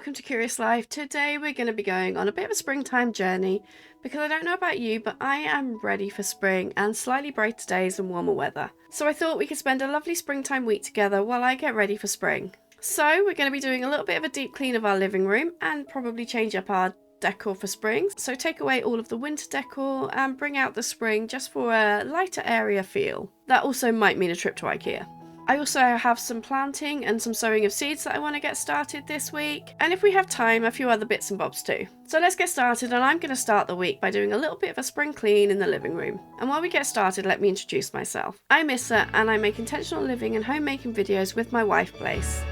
welcome to Curious Life. Today we're going to be going on a bit of a springtime journey because I don't know about you, but I am ready for spring and slightly brighter days and warmer weather. So I thought we could spend a lovely springtime week together while I get ready for spring. So we're going to be doing a little bit of a deep clean of our living room and probably change up our decor for spring. So take away all of the winter decor and bring out the spring just for a lighter area feel. That also might mean a trip to Ikea. I also have some planting and some sowing of seeds that I want to get started this week, and if we have time, a few other bits and bobs too. So let's get started, and I'm going to start the week by doing a little bit of a spring clean in the living room. And while we get started, let me introduce myself. I'm Issa, and I make intentional living and homemaking videos with my wife Blaze.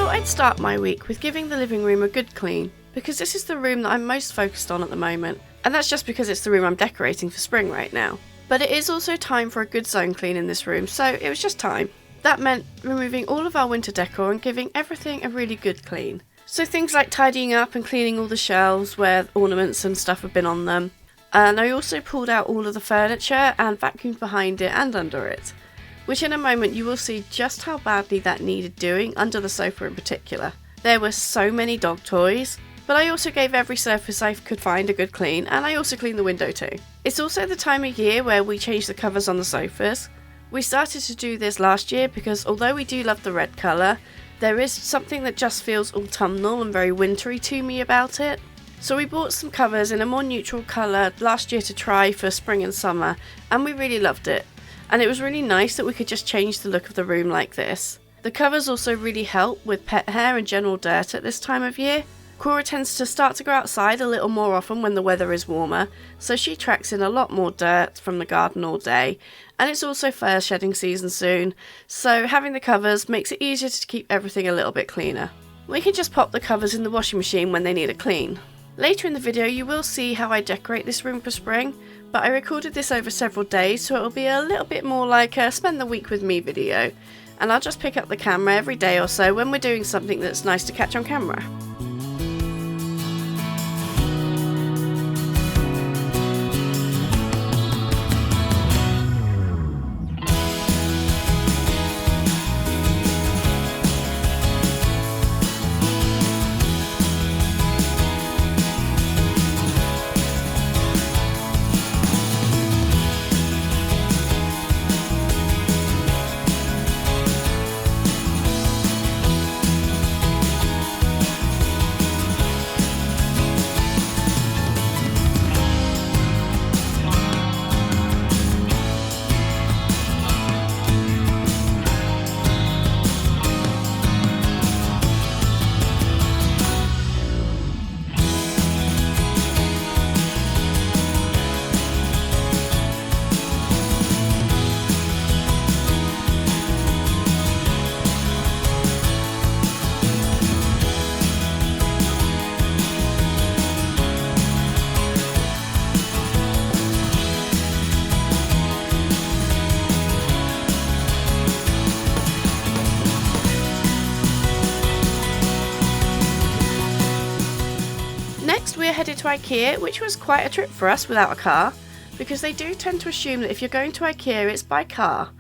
I'd start my week with giving the living room a good clean, because this is the room that I'm most focused on at the moment, and that's just because it's the room I'm decorating for spring right now. But it is also time for a good zone clean in this room, so it was just time. That meant removing all of our winter decor and giving everything a really good clean. So things like tidying up and cleaning all the shelves where ornaments and stuff have been on them. And I also pulled out all of the furniture and vacuumed behind it and under it, which in a moment you will see just how badly that needed doing, under the sofa in particular. There were so many dog toys, but I also gave every surface I could find a good clean, and I also cleaned the window too. It's also the time of year where we change the covers on the sofas. We started to do this last year because although we do love the red colour, there is something that just feels autumnal and very wintry to me about it. So we bought some covers in a more neutral colour last year to try for spring and summer, and we really loved it. And it was really nice that we could just change the look of the room like this. The covers also really help with pet hair and general dirt at this time of year. Cora tends to start to go outside a little more often when the weather is warmer, so she tracks in a lot more dirt from the garden all day. And it's also fur shedding season soon, so having the covers makes it easier to keep everything a little bit cleaner. We can just pop the covers in the washing machine when they need a clean. Later in the video you will see how I decorate this room for spring, but I recorded this over several days, so it'll be a little bit more like a spend the week with me video, and I'll just pick up the camera every day or so when we're doing something that's nice to catch on camera. Next we're headed to Ikea, which was quite a trip for us without a car, because they do tend to assume that if you're going to Ikea it's by car,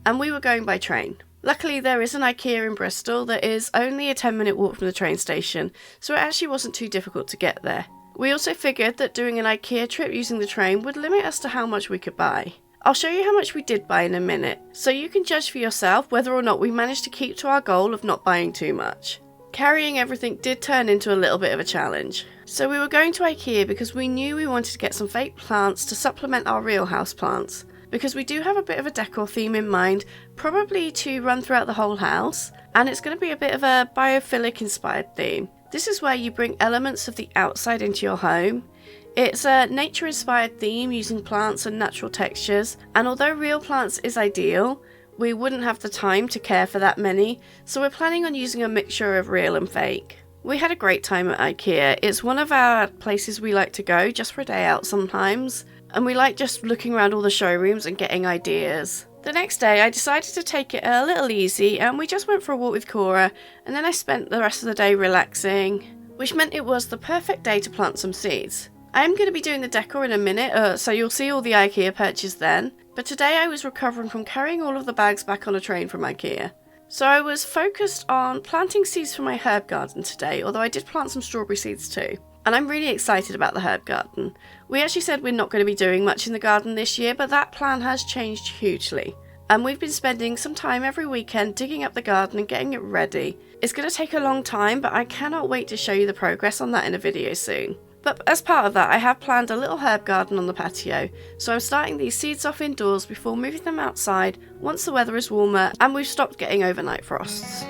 and we were going by train. Luckily there is an Ikea in Bristol that is only a 10-minute walk from the train station, so it actually wasn't too difficult to get there. We also figured that doing an Ikea trip using the train would limit us to how much we could buy. I'll show you how much we did buy in a minute, so you can judge for yourself whether or not we managed to keep to our goal of not buying too much. Carrying everything did turn into a little bit of a challenge. So we were going to Ikea because we knew we wanted to get some fake plants to supplement our real house plants. Because we do have a bit of a decor theme in mind, probably to run throughout the whole house, and it's going to be a bit of a biophilic inspired theme. This is where you bring elements of the outside into your home. It's a nature inspired theme using plants and natural textures, and although real plants is ideal, we wouldn't have the time to care for that many, so we're planning on using a mixture of real and fake. We had a great time at Ikea. It's one of our places we like to go just for a day out sometimes, and we like just looking around all the showrooms and getting ideas. The next day I decided to take it a little easy and we just went for a walk with Cora, and then I spent the rest of the day relaxing, which meant it was the perfect day to plant some seeds. I am going to be doing the decor in a minute, so you'll see all the Ikea purchase then, but today I was recovering from carrying all of the bags back on a train from Ikea. So I was focused on planting seeds for my herb garden today, although I did plant some strawberry seeds too. And I'm really excited about the herb garden. We actually said we're not going to be doing much in the garden this year, but that plan has changed hugely. And we've been spending some time every weekend digging up the garden and getting it ready. It's going to take a long time, but I cannot wait to show you the progress on that in a video soon. But as part of that, I have planned a little herb garden on the patio, so I'm starting these seeds off indoors before moving them outside once the weather is warmer and we've stopped getting overnight frosts.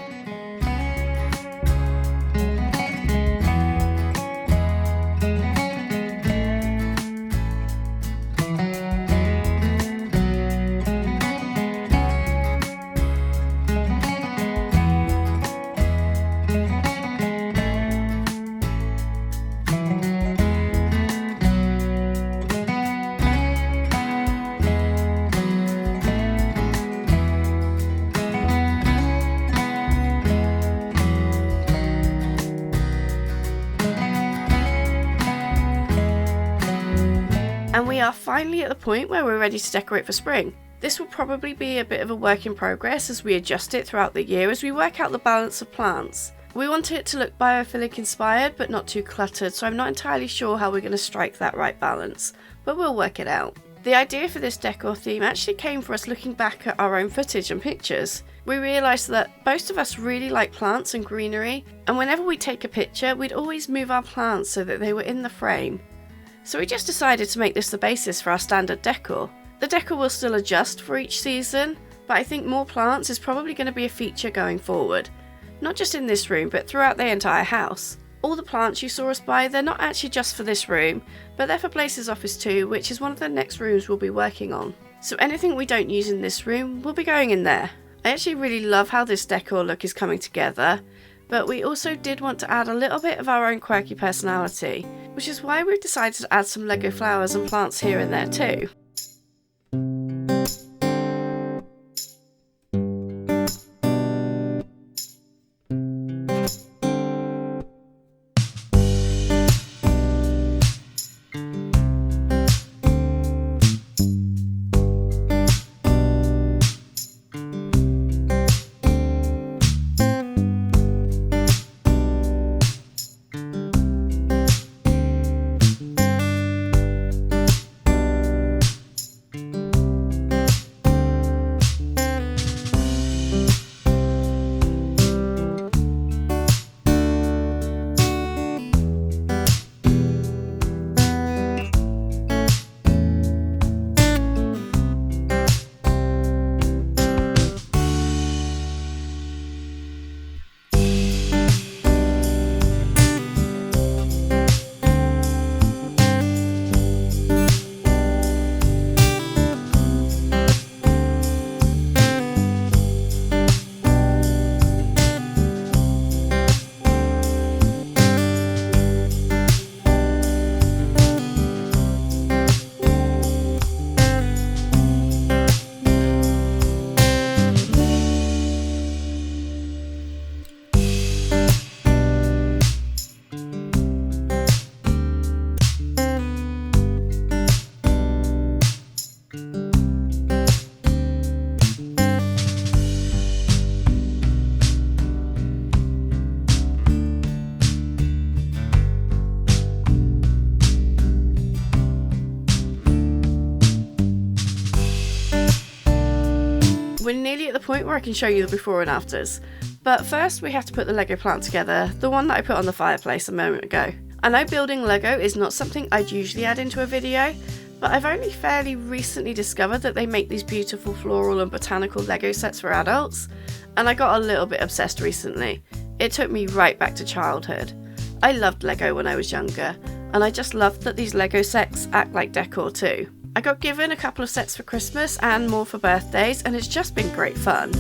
And we are finally at the point where we're ready to decorate for spring. This will probably be a bit of a work in progress as we adjust it throughout the year as we work out the balance of plants. We want it to look biophilic inspired but not too cluttered, so I'm not entirely sure how we're going to strike that right balance, but we'll work it out. The idea for this decor theme actually came for us looking back at our own footage and pictures. We realised that most of us really like plants and greenery, and whenever we take a picture we'd always move our plants so that they were in the frame. So we just decided to make this the basis for our standard decor. The decor will still adjust for each season, but I think more plants is probably going to be a feature going forward. Not just in this room, but throughout the entire house. All the plants you saw us buy, they're not actually just for this room, but they're for Blaze's office too, which is one of the next rooms we'll be working on. So anything we don't use in this room will be going in there. I actually really love how this decor look is coming together, but we also did want to add a little bit of our own quirky personality, which is why we've decided to add some Lego flowers and plants here and there too. nearly at the point where I can show you the before and afters. But first we have to put the Lego plant together, the one that I put on the fireplace a moment ago. I know building Lego is not something I'd usually add into a video, but I've only fairly recently discovered that they make these beautiful floral and botanical Lego sets for adults, and I got a little bit obsessed recently. It took me right back to childhood. I loved Lego when I was younger, and I just loved that these Lego sets act like decor too. I got given a couple of sets for Christmas and more for birthdays, and it's just been great fun.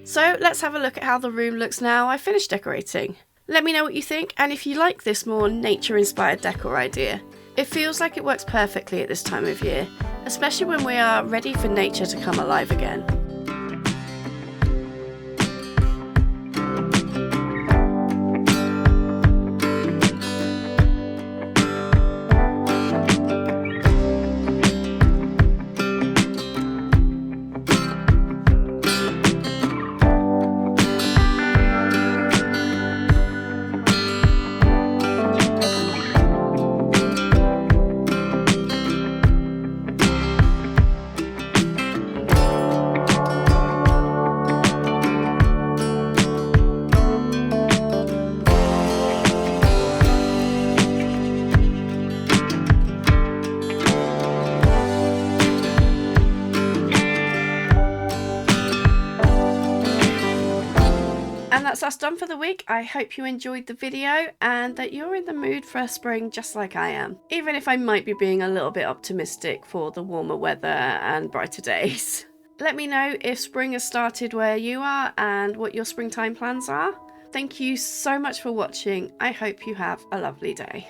So let's have a look at how the room looks now I finished decorating. Let me know what you think, and if you like this more nature-inspired decor idea. It feels like it works perfectly at this time of year, especially when we are ready for nature to come alive again. And that's us done for the week. I hope you enjoyed the video and that you're in the mood for spring just like I am. Even if I might be being a little bit optimistic for the warmer weather and brighter days. Let me know if spring has started where you are and what your springtime plans are. Thank you so much for watching. I hope you have a lovely day.